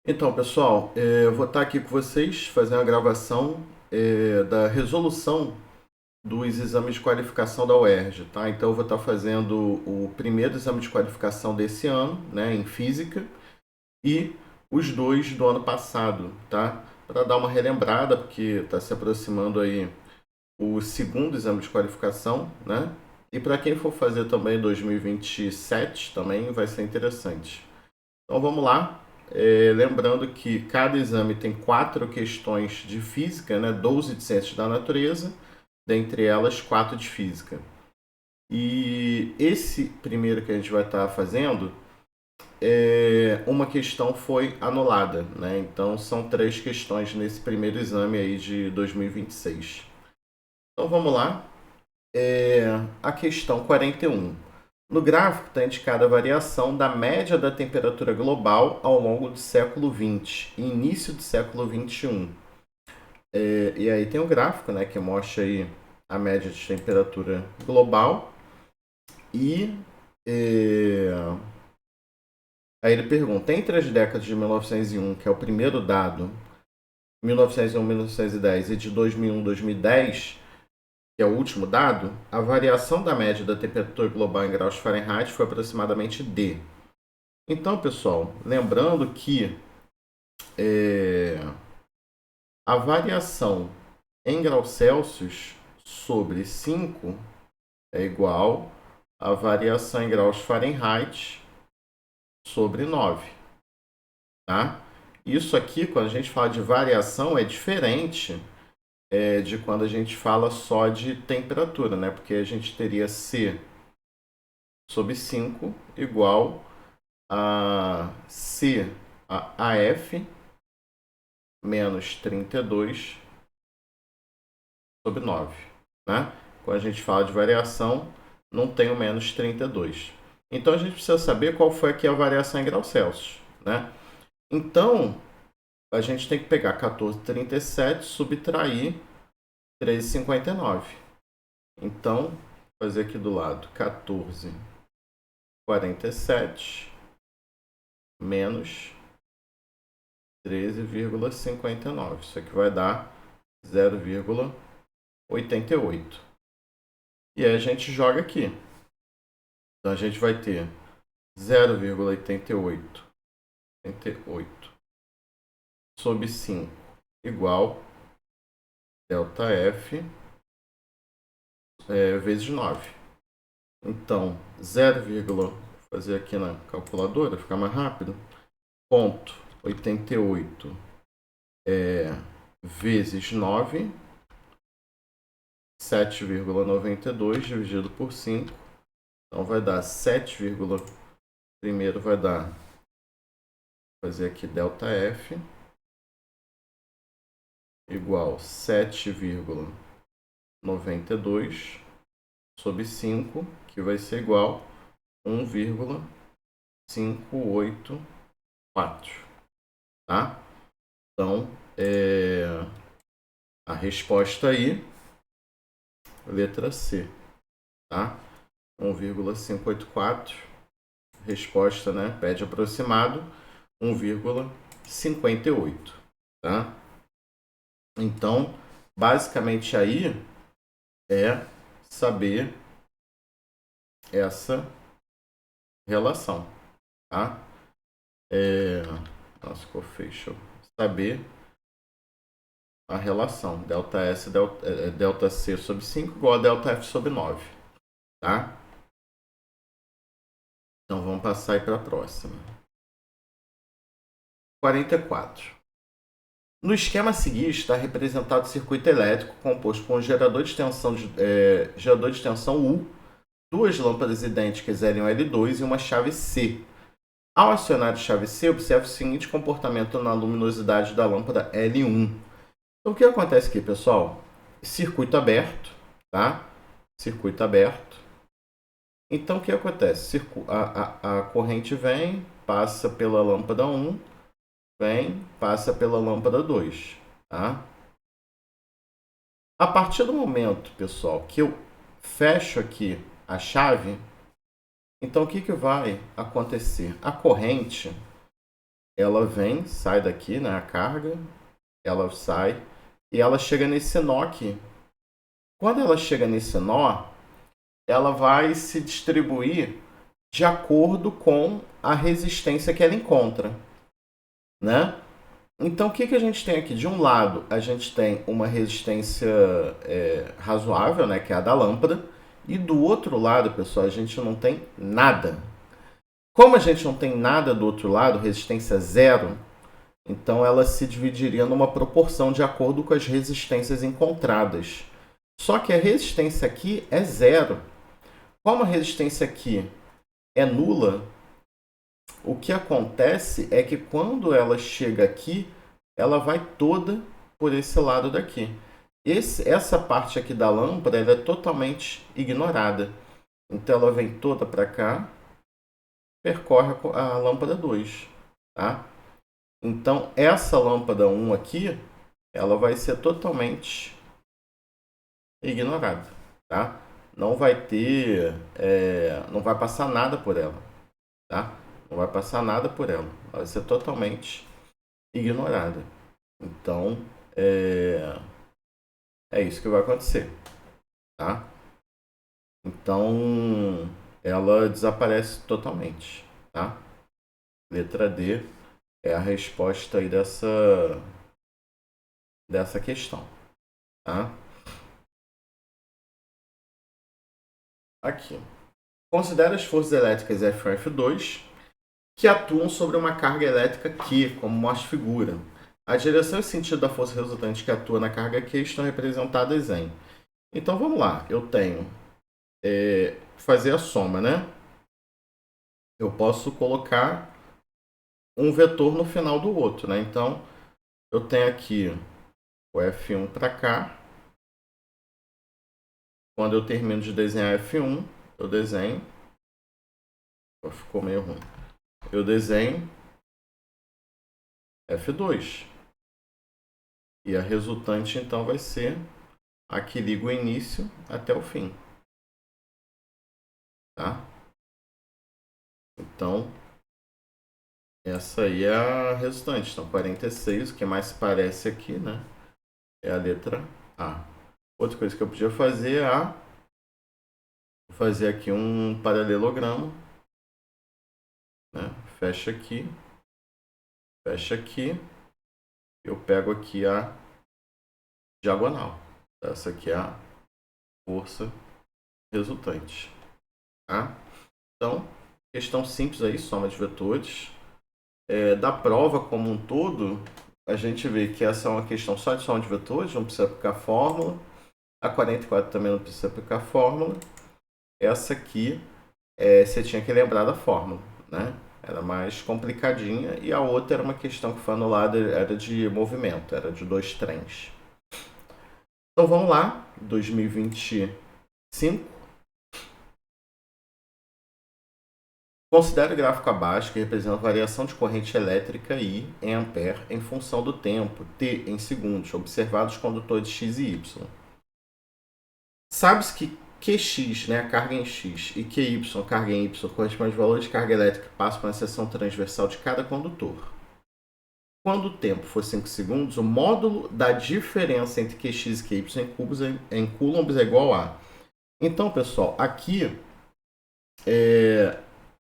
Então, pessoal, eu vou estar aqui com vocês fazendo a gravação da resolução dos exames de qualificação da UERJ, tá? Então, eu vou estar fazendo o primeiro exame de qualificação desse ano, né, em física, e os dois do ano passado, tá? Para dar uma relembrada, porque está se aproximando aí o segundo exame de qualificação, né? E para quem for fazer também 2027, também vai ser interessante. Então vamos lá. Lembrando que cada exame tem 4 questões de física, né? 12 de ciências da natureza, dentre elas 4 de física. E esse primeiro que a gente vai estar fazendo, uma questão foi anulada, né? Então são 3 questões nesse primeiro exame aí de 2026. Então vamos lá. A questão 41. No gráfico está indicada a variação da média da temperatura global ao longo do século XX e início do século XXI. E aí tem um gráfico, né, que mostra aí a média de temperatura global e aí ele pergunta, entre as décadas de 1901, que é o primeiro dado, 1901, 1910 e de 2001, 2010, que é o último dado, a variação da média da temperatura global em graus Fahrenheit foi aproximadamente D. Então, pessoal, lembrando que é, a variação em graus Celsius sobre 5 é igual à variação em graus Fahrenheit sobre 9, tá? Isso aqui, quando a gente fala de variação, é diferente de quando a gente fala só de temperatura, né? Porque a gente teria C sobre 5 igual a C a F menos 32 sobre 9, né? Quando a gente fala de variação, não tem o menos 32. Então a gente precisa saber qual foi aqui a variação em graus Celsius, né? Então a gente tem que pegar 14,37, subtrair 13,59. Então, vou fazer aqui do lado 14,47 menos 13,59. Isso aqui vai dar 0,88. E aí a gente joga aqui. Então a gente vai ter 0,88 sobre 5 igual delta F vezes 9. Então, 0, vou fazer aqui na calculadora, ficar mais rápido, ponto 88 vezes 9, 7,92 dividido por 5. Então vai dar 7, primeiro vai dar, vou fazer aqui delta F igual 7,92 sobre 5, que vai ser igual a 1,584, tá? Então, a resposta aí, letra C, tá? 1,584, resposta, né? Pede aproximado, 1,58, tá? Então, basicamente aí é saber essa relação, tá? Nossa, ficou feio. Deixa eu saber a relação delta S delta C sobre 5 igual a delta F sobre 9, tá? Então vamos passar aí para a próxima. 44. No esquema a seguir está representado o circuito elétrico composto por um gerador de tensão U, duas lâmpadas idênticas L1 e L2 e uma chave C. Ao acionar a chave C, observe o seguinte comportamento na luminosidade da lâmpada L1. Então, o que acontece aqui, pessoal? Circuito aberto, tá? Circuito aberto. Então, o que acontece? A corrente vem, passa pela lâmpada 1, vem, passa pela lâmpada 2, tá? A partir do momento, pessoal, que eu fecho aqui a chave, então o que vai acontecer? A corrente ela vem, sai daqui, né, a carga, ela sai e ela chega nesse nó aqui. Quando ela chega nesse nó, ela vai se distribuir de acordo com a resistência que ela encontra, né? Então, o que, que a gente tem aqui? De um lado, a gente tem uma resistência razoável, né, que é a da lâmpada, e do outro lado, pessoal, a gente não tem nada. Como a gente não tem nada do outro lado, resistência zero, então ela se dividiria numa proporção de acordo com as resistências encontradas. Só que a resistência aqui é zero. Como a resistência aqui é nula, o que acontece é que quando ela chega aqui, ela vai toda por esse lado daqui. Essa parte aqui da lâmpada ela é totalmente ignorada. Então ela vem toda para cá, percorre a lâmpada 2. Tá? Então essa lâmpada 1 aqui, ela vai ser totalmente ignorada. Tá? Não vai ter, não vai passar nada por ela. Tá? Não vai passar nada por ela. Ela vai ser totalmente ignorada. Então, é isso que vai acontecer, tá? Então, ela desaparece totalmente, tá? Letra D é a resposta aí dessa questão, tá? Aqui. Considere as forças elétricas F1 e F2 que atuam sobre uma carga elétrica Q, como mostra a figura. A direção e sentido da força resultante que atua na carga Q estão representadas em... Então, vamos lá. Eu tenho... fazer a soma, né? Eu posso colocar um vetor no final do outro, né? Então, eu tenho aqui o F1 para cá. Quando eu termino de desenhar F1, eu desenho... Ficou meio ruim. Eu desenho F2. E a resultante, então, vai ser a que liga o início até o fim. Tá? Então, essa aí é a resultante. Então, 46, o que mais se parece aqui, né? É a letra A. Outra coisa que eu podia fazer é fazer aqui um paralelogramo. Né? Fecha aqui. Fecha aqui. Eu pego aqui a diagonal. Essa aqui é a força resultante. Tá? Então, questão simples aí, soma de vetores. Da prova como um todo, a gente vê que essa é uma questão só de soma de vetores, não precisa aplicar fórmula. A 44 também não precisa aplicar fórmula. Essa aqui, você tinha que lembrar da fórmula, né? Era mais complicadinha. E a outra era uma questão que foi anulada, era de movimento, era de 2 trens. Então vamos lá, 2025. Considere o gráfico abaixo que representa a variação de corrente elétrica I em ampere em função do tempo, T em segundos, observados os condutores X e Y. Sabe-se que Qx, né, a carga em X, e Qy, a carga em Y, corresponde ao valor de carga elétrica que passa por uma seção transversal de cada condutor. Quando o tempo for 5 segundos, o módulo da diferença entre Qx e Qy em coulombs é igual a... Então, pessoal, aqui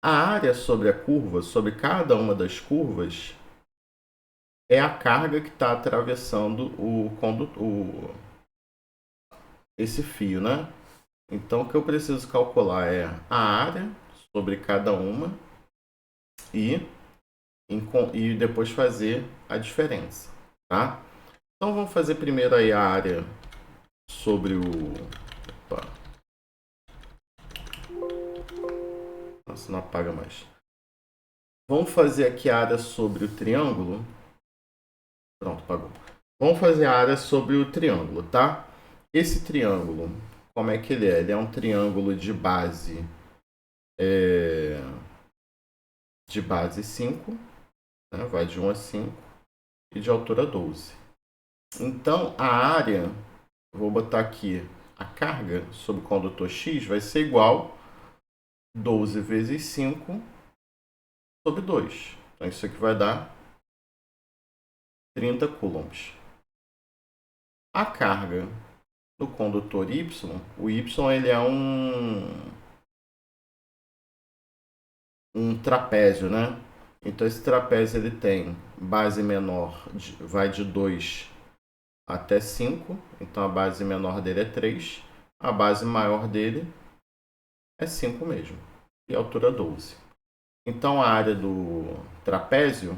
a área sobre a curva, sobre cada uma das curvas, é a carga que está atravessando esse fio, né? Então, o que eu preciso calcular é a área sobre cada uma e depois fazer a diferença, tá? Então, vamos fazer primeiro aí a área sobre o... Opa. Nossa, não apaga mais. Vamos fazer aqui a área sobre o triângulo. Pronto, apagou. Vamos fazer a área sobre o triângulo, tá? Esse triângulo, como é que ele é? Ele é um triângulo de base... de base 5, né? Vai de 1 a 5, e de altura 12. Então, a área, vou botar aqui, a carga sobre o condutor X vai ser igual 12 vezes 5 sobre 2. Então, isso aqui vai dar 30 coulombs. A carga do condutor Y, o Y ele é um trapézio, né? Então esse trapézio ele tem base menor, vai de 2 até 5, então a base menor dele é 3, a base maior dele é 5 mesmo, e a altura 12. Então a área do trapézio,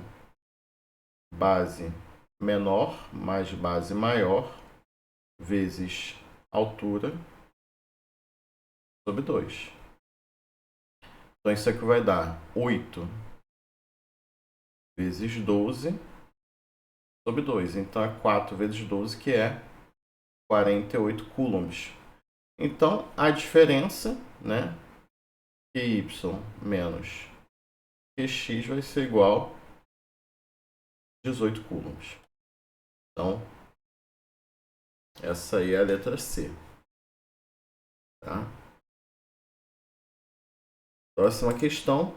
base menor mais base maior, vezes altura, sobre 2. Então isso aqui vai dar 8 vezes 12 sobre 2. Então é 4 vezes 12, que é 48 coulombs. Então a diferença, né, QY menos QX vai ser igual a 18 coulombs. Então essa aí é a letra C. Tá? Próxima questão.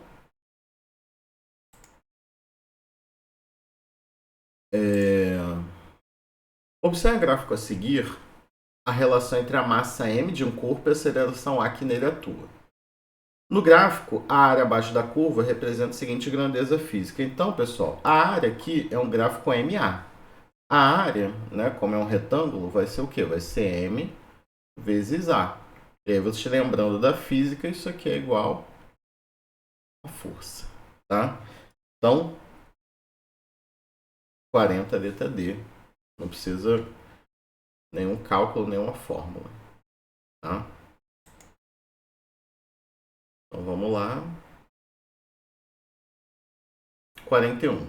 Observe o gráfico a seguir a relação entre a massa m de um corpo e a aceleração a que nele atua. No gráfico, a área abaixo da curva representa a seguinte grandeza física. Então, pessoal, a área aqui é um gráfico MA. A área, né, como é um retângulo, vai ser o quê? Vai ser M vezes A. E aí, você lembrando da física, isso aqui é igual a força. Tá? Então, 40, letra D. Não precisa nenhum cálculo, nenhuma fórmula. Tá? Então, vamos lá. 41.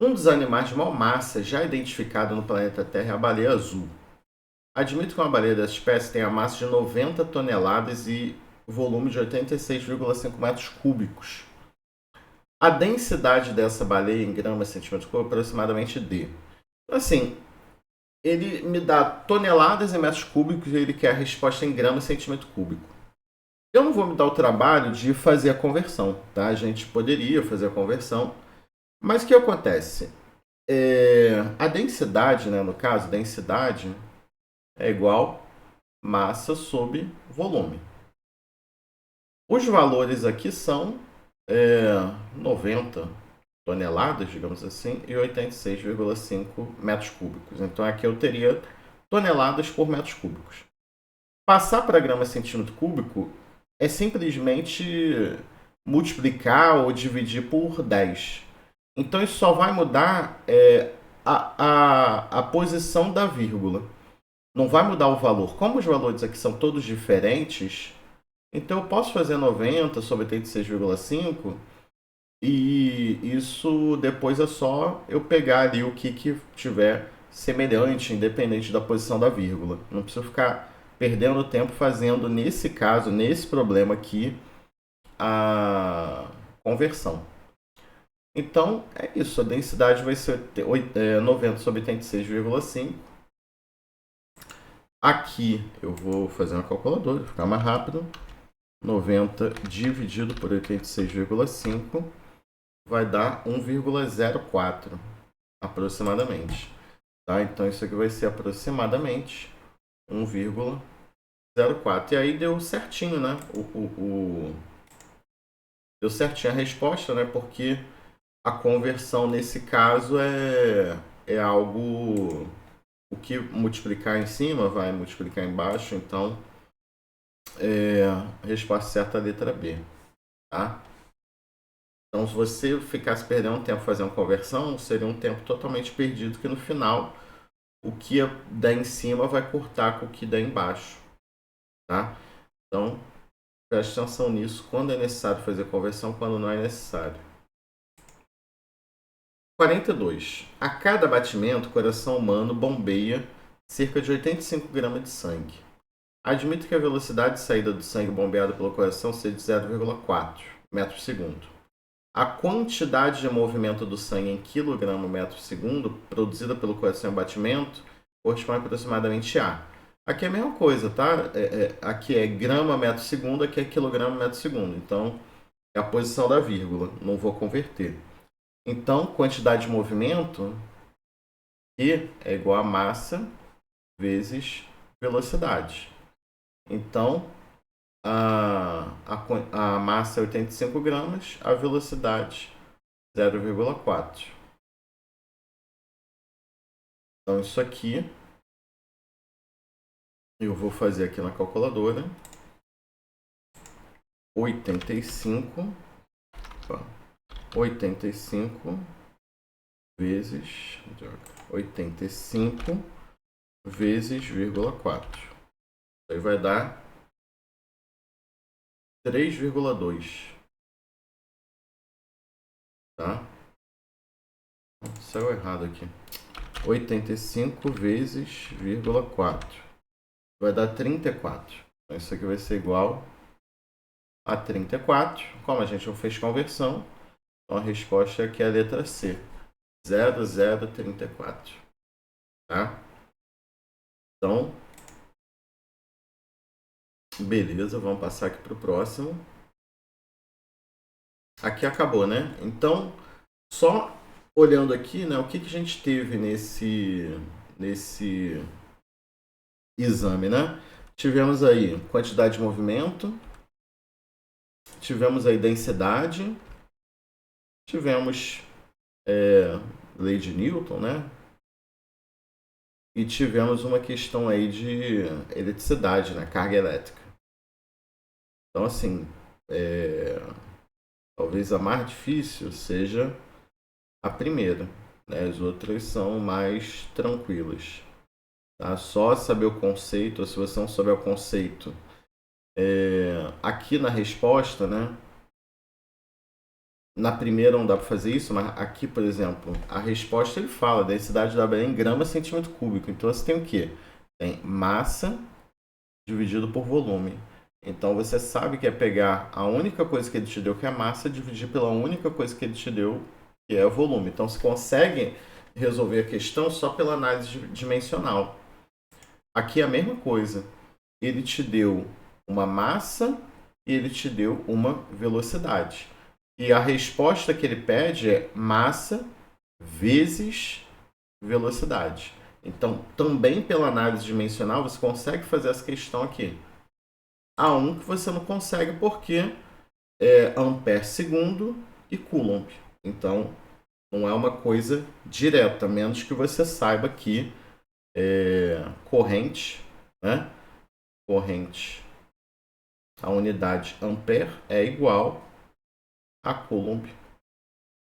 Um dos animais de maior massa já identificado no planeta Terra é a baleia azul. Admito que uma baleia dessa espécie tenha massa de 90 toneladas e volume de 86,5 metros cúbicos. A densidade dessa baleia em gramas centímetros cúbicos é aproximadamente D. Assim, ele me dá toneladas em metros cúbicos e ele quer a resposta em gramas centímetro cúbico. Eu não vou me dar o trabalho de fazer a conversão, tá? A gente poderia fazer a conversão, mas o que acontece? A densidade, né, no caso, densidade é igual massa sobre volume. Os valores aqui são 90 toneladas, digamos assim, e 86,5 metros cúbicos. Então aqui eu teria toneladas por metros cúbicos. Passar para grama centímetro cúbico é simplesmente multiplicar ou dividir por 10. Então isso só vai mudar a posição da vírgula. Não vai mudar o valor. Como os valores aqui são todos diferentes, então eu posso fazer 90 sobre 86,5 e isso depois é só eu pegar ali o que tiver semelhante, independente da posição da vírgula. Não preciso ficar perdendo tempo fazendo, nesse caso, nesse problema aqui, a conversão. Então, é isso. A densidade vai ser 90 sobre 86,5. Aqui eu vou fazer uma calculadora, para ficar mais rápido. 90 dividido por 86,5 vai dar 1,04 aproximadamente. Tá? Então, isso aqui vai ser aproximadamente 1,04. E aí deu certinho, né? Deu certinho a resposta, né? Porque a conversão nesse caso é algo... O que multiplicar em cima vai multiplicar embaixo, então a resposta certa é a letra B. Tá? Então, se você ficasse perdendo tempo fazendo conversão, seria um tempo totalmente perdido, que no final o que dá em cima vai cortar com o que dá embaixo. Tá? Então, preste atenção nisso, quando é necessário fazer conversão, quando não é necessário. 42. A cada batimento, o coração humano bombeia cerca de 85 gramas de sangue. Admito que a velocidade de saída do sangue bombeado pelo coração seja de 0,4 metros por segundo. A quantidade de movimento do sangue em quilograma metro por segundo produzida pelo coração em batimento corresponde aproximadamente a. Aqui é a mesma coisa, tá? Aqui é grama metro por segundo, aqui é quilograma metro por segundo. Então, é a posição da vírgula. Não vou converter. Então, quantidade de movimento E é igual a massa vezes velocidade. Então, a massa é 85 gramas, a velocidade 0,4. Então, isso aqui eu vou fazer aqui na calculadora. 85 vezes 85 vezes 0,4. Aí vai dar 3,2. Tá? Saiu errado aqui. 85 vezes 0,4. Vai dar 34. Então isso aqui vai ser igual a 34. Como a gente não fez conversão, então a resposta aqui é a letra C. 0034. Tá? Então, beleza, vamos passar aqui para o próximo. Aqui acabou, né? Então, só olhando aqui, né, o que a gente teve nesse exame, né? Tivemos aí quantidade de movimento, tivemos aí densidade, tivemos lei de Newton, né? E tivemos uma questão aí de eletricidade, né? Carga elétrica. Então, assim, talvez a mais difícil seja a primeira, né? As outras são mais tranquilas. Tá? Só saber o conceito, ou se você não souber o conceito, aqui na resposta, né? Na primeira não dá para fazer isso, mas aqui, por exemplo, a resposta ele fala a densidade da água em gramas centímetro cúbico. Então você tem o quê? Tem massa dividido por volume. Então você sabe que é pegar a única coisa que ele te deu, que é a massa, dividir pela única coisa que ele te deu, que é o volume. Então você consegue resolver a questão só pela análise dimensional. Aqui é a mesma coisa. Ele te deu uma massa e ele te deu uma velocidade. E a resposta que ele pede é massa vezes velocidade. Então, também pela análise dimensional, você consegue fazer essa questão aqui. Há um que você não consegue porque é ampere segundo e coulomb. Então, não é uma coisa direta, a menos que você saiba que corrente, né? Corrente, a unidade ampere é igual a coulomb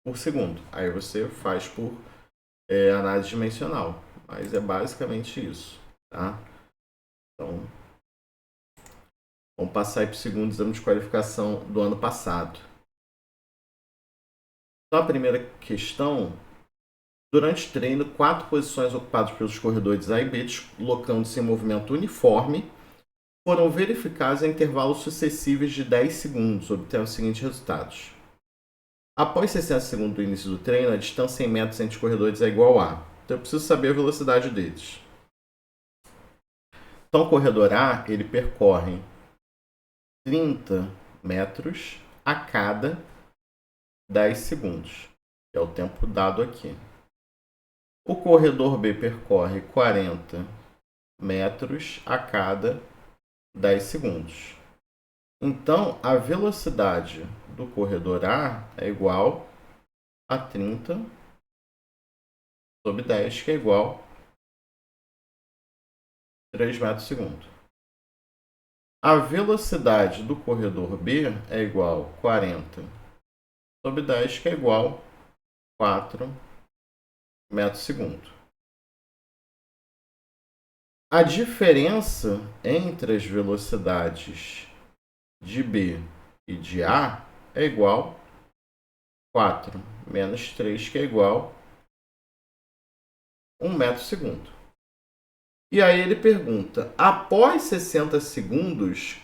por segundo. Aí você faz por análise dimensional. Mas é basicamente isso. Tá? Então, vamos passar aí para o segundo exame de qualificação do ano passado. Então, a primeira questão. Durante o treino, 4 posições ocupadas pelos corredores A e B, deslocando-se em movimento uniforme, foram verificadas em intervalos sucessivos de 10 segundos, obtendo os seguintes resultados. Após 60 segundos do início do treino, a distância em metros entre os corredores é igual a... Então eu preciso saber a velocidade deles. Então o corredor A, ele percorre 30 metros a cada 10 segundos, que é o tempo dado aqui. O corredor B percorre 40 metros a cada 10 segundos. Então, a velocidade do corredor A é igual a 30 sobre 10, que é igual a 3 metros por segundo. A velocidade do corredor B é igual a 40 sobre 10, que é igual a 4 metros por segundo. A diferença entre as velocidades de B e de A é igual a 4 menos 3, que é igual a 1 metro por segundo. E aí ele pergunta, após 60 segundos,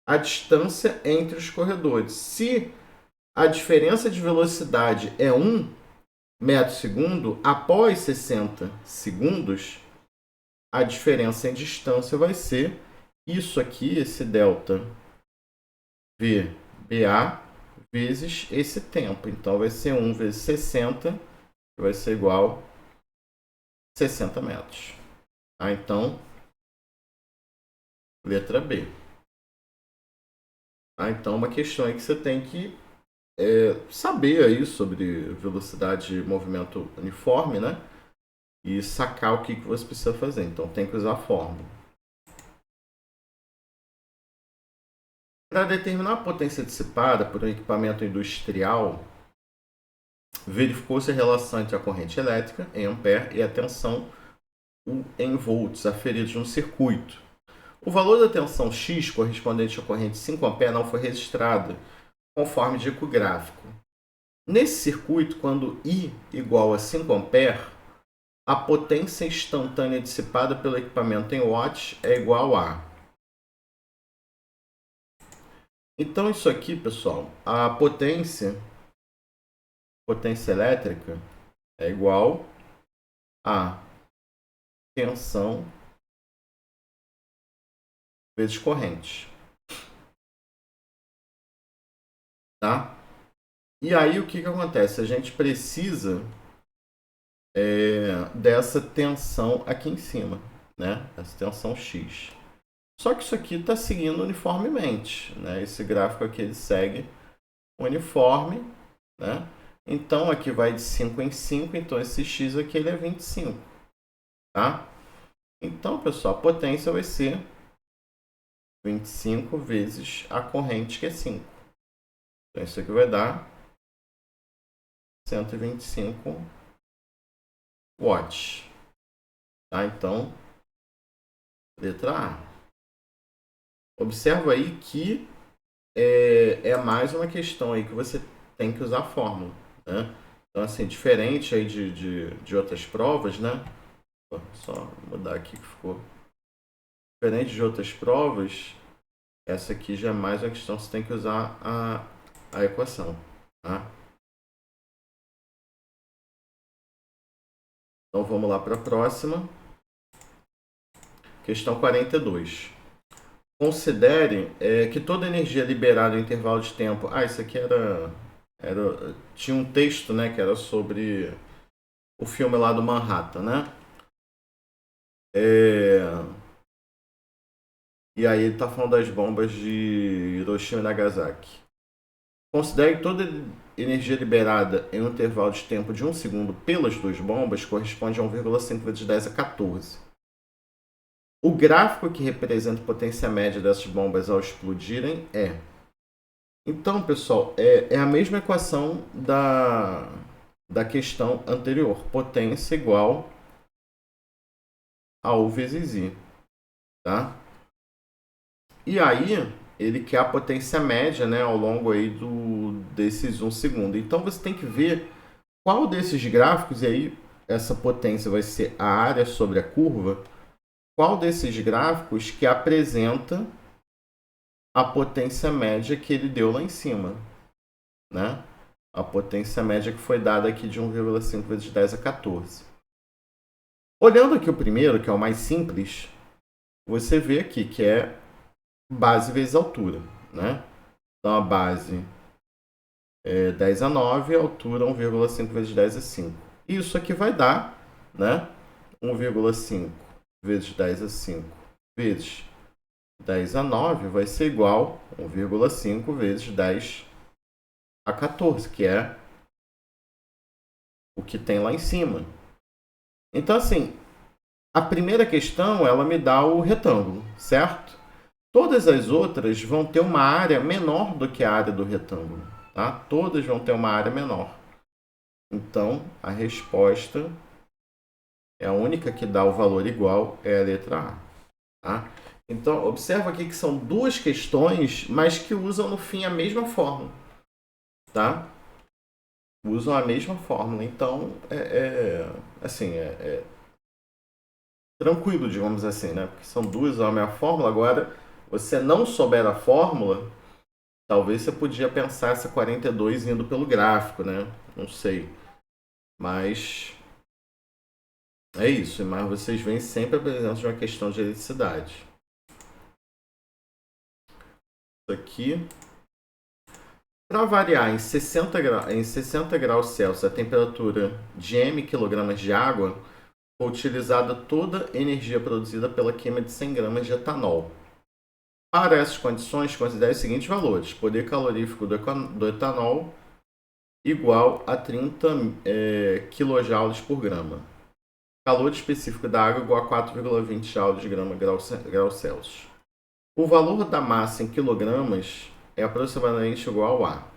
a distância entre os corredores. Se a diferença de velocidade é 1 metro por segundo, após 60 segundos, a diferença em distância vai ser isso aqui, esse delta VBA vezes esse tempo. Então vai ser 1 vezes 60, que vai ser igual a 60 metros. Ah, então, letra B. Ah, então, uma questão aí que você tem que saber aí sobre velocidade de movimento uniforme, né? E sacar o que você precisa fazer. Então, tem que usar a fórmula. Para determinar a potência dissipada por um equipamento industrial, verificou-se a relação entre a corrente elétrica, em ampere, e a tensão em volts aferidos no circuito. O valor da tensão X correspondente à corrente 5 A não foi registrado, conforme indica o gráfico. Nesse circuito, quando I igual a 5 A, a potência instantânea dissipada pelo equipamento em watts é igual a... Então, isso aqui, pessoal, a potência elétrica é igual a tensão vezes corrente. Tá? E aí, o que acontece? A gente precisa dessa tensão aqui em cima, né? Essa tensão X. Só que isso aqui está seguindo uniformemente, né? Esse gráfico aqui ele segue uniforme, né? Então aqui vai de 5 em 5, então esse X aqui ele é 25, tá? Então, pessoal, a potência vai ser 25 vezes a corrente, que é 5. Então isso aqui vai dar 125 watts. Tá? Então, letra A. Observa aí que é mais uma questão aí que você tem que usar a fórmula, né? Então, assim, diferente aí de outras provas, né? Só mudar aqui que ficou. Diferente de outras provas, essa aqui já é mais uma questão que você tem que usar a equação, tá? Então, vamos lá para a próxima. Questão 42. Considere que toda energia liberada em intervalo de tempo... Ah, isso aqui tinha um texto, né, que era sobre o filme lá do Manhattan, né? E aí ele está falando das bombas de Hiroshima e Nagasaki. Considere que toda energia liberada em um intervalo de tempo de 1 segundo pelas duas bombas corresponde a 1,5 vezes 10 a 14. O gráfico que representa a potência média dessas bombas ao explodirem é... Então, pessoal, é a mesma equação da questão anterior. Potência igual a U vezes I. Tá? E aí, ele quer a potência média, né, ao longo aí desses 1 segundo. Então, você tem que ver qual desses gráficos, e aí essa potência vai ser a área sobre a curva, qual desses gráficos que apresenta a potência média que ele deu lá em cima, né? A potência média que foi dada aqui de 1,5 vezes 10 a 14. Olhando aqui o primeiro, que é o mais simples, você vê aqui que é base vezes altura, né? Então a base é 10 a 9, a altura 1,5 vezes 10 a 5. Isso aqui vai dar, né? 1,5 vezes 10 a 5 vezes 10 a 9 vai ser igual a 1,5 vezes 10 a 14, que é o que tem lá em cima. Então, assim, a primeira questão, ela me dá o retângulo, certo? Todas as outras vão ter uma área menor do que a área do retângulo, tá? Todas vão ter uma área menor. Então, a resposta é a única que dá o valor igual, é a letra A, tá? Então, observa aqui que são duas questões, mas que usam no fim a mesma fórmula, tá? Usam a mesma fórmula. Então, tranquilo, digamos assim, né? Porque são duas a mesma fórmula. Agora, você não souber a fórmula, talvez você podia pensar essa 42 indo pelo gráfico, né? Não sei. Mas é isso. Mas vocês veem sempre a presença de uma questão de eletricidade. Isso aqui. Para variar em 60 graus Celsius a temperatura de m kg de água, foi utilizada toda a energia produzida pela queima de 100 gramas de etanol. Para essas condições, considere os seguintes valores. Poder calorífico do etanol igual a 30 kJ por grama. Calor específico da água igual a 4,20 joules de grau Celsius. O valor da massa em quilogramas é aproximadamente igual a...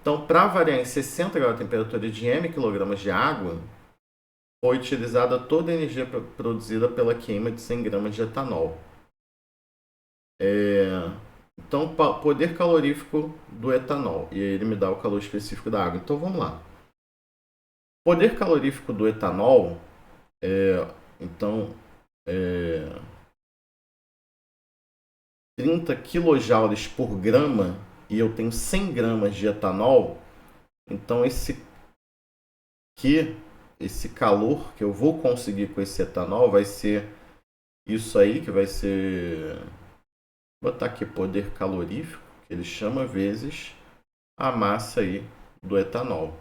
Então, para variar em 60 graus a temperatura de m kg de água, foi utilizada toda a energia produzida pela queima de 100 gramas de etanol. Então, poder calorífico do etanol. E aí ele me dá o calor específico da água. Então, vamos lá. Poder calorífico do etanol, então, 30 kJ por grama, e eu tenho 100 gramas de etanol, então esse calor que eu vou conseguir com esse etanol vai ser isso aí, que vai ser... Vou botar aqui poder calorífico, que ele chama, vezes a massa aí do etanol.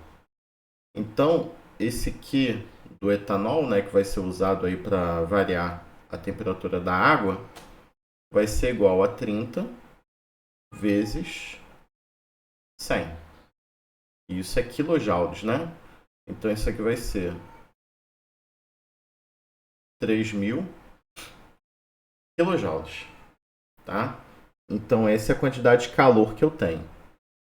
Então, esse Q do etanol, né, que vai ser usado aí para variar a temperatura da água, vai ser igual a 30 vezes 100. E isso é quilojoules, né? Então, isso aqui vai ser 3.000 quilojoules, tá? Então, essa é a quantidade de calor que eu tenho.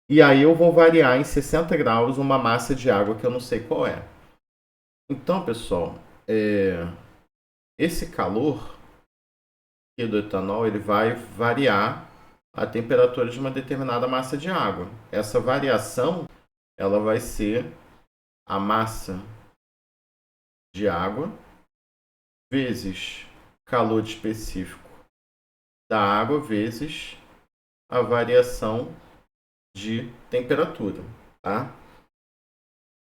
E aí eu vou variar em 60 graus uma massa de água que eu não sei qual é. Então, pessoal, esse calor aqui do etanol, ele vai variar a temperatura de uma determinada massa de água. Essa variação, ela vai ser a massa de água vezes calor específico da água vezes a variação de temperatura, tá?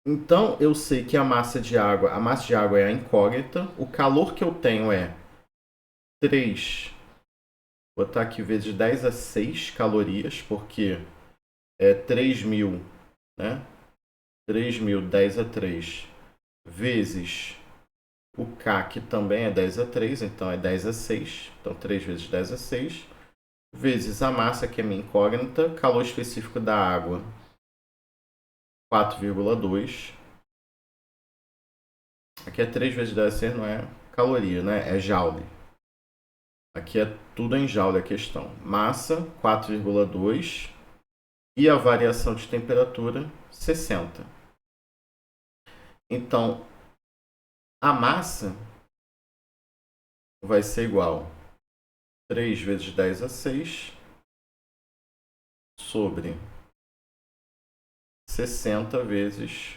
Então, eu sei que a massa de água é a incógnita, o calor que eu tenho é 3, vou botar aqui vezes 10 a 6 calorias, porque é 3.000, né? 3.000, 10 a 3, vezes o K, que também é 10 a 3, então é 10 a 6, então 3 vezes 10 a 6, vezes a massa, que é minha incógnita, calor específico da água, 4,2. Aqui é 3 vezes 10 a 6, não é caloria, né? É joule. Aqui é tudo em joule a questão. Massa, 4,2. E a variação de temperatura, 60. Então, a massa vai ser igual a 3 vezes 10 a 6 sobre 60 vezes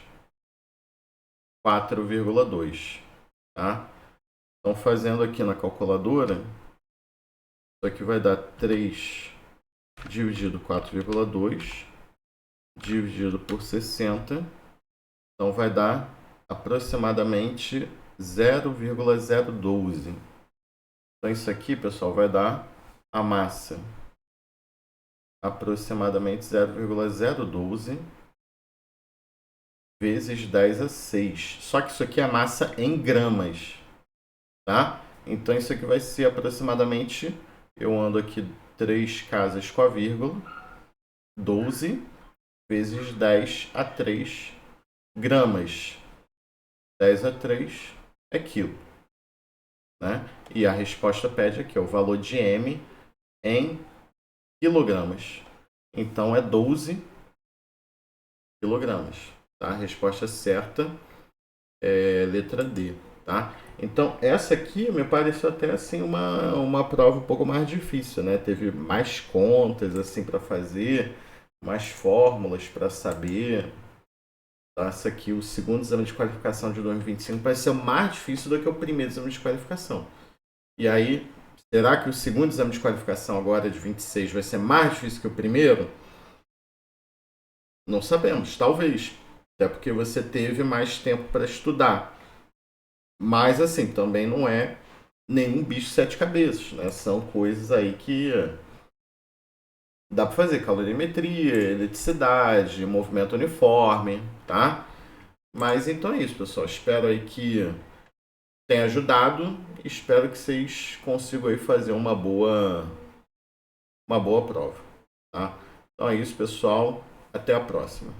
4,2. Tá? Então, fazendo aqui na calculadora, isso aqui vai dar 3 dividido 4,2 dividido por 60. Então, vai dar aproximadamente 0,012. Então, isso aqui, pessoal, vai dar a massa aproximadamente 0,012 vezes 10 a 6. Só que isso aqui é a massa em gramas, tá? Então, isso aqui vai ser aproximadamente, eu ando aqui 3 casas com a vírgula, 12 vezes 10 a 3 gramas. 10 a 3 é quilo, né? E a resposta pede aqui, o valor de M em quilogramas. Então, é 12 quilogramas. Tá? A resposta certa é letra D. Tá? Então, essa aqui me pareceu até assim uma prova um pouco mais difícil, né? Teve mais contas assim para fazer, mais fórmulas para saber. Tá? Essa aqui, o segundo exame de qualificação de 2025, vai ser mais difícil do que o primeiro exame de qualificação. E aí, será que o segundo exame de qualificação agora de 26 vai ser mais difícil que o primeiro? Não sabemos, talvez. Até porque você teve mais tempo para estudar. Mas, assim, também não é nenhum bicho de 7 cabeças, né? São coisas aí que Dá para fazer calorimetria, eletricidade, movimento uniforme, tá? Mas então é isso, pessoal. Espero aí que tenha ajudado. Espero que vocês consigam aí fazer uma boa prova, tá? Então é isso, pessoal. Até a próxima.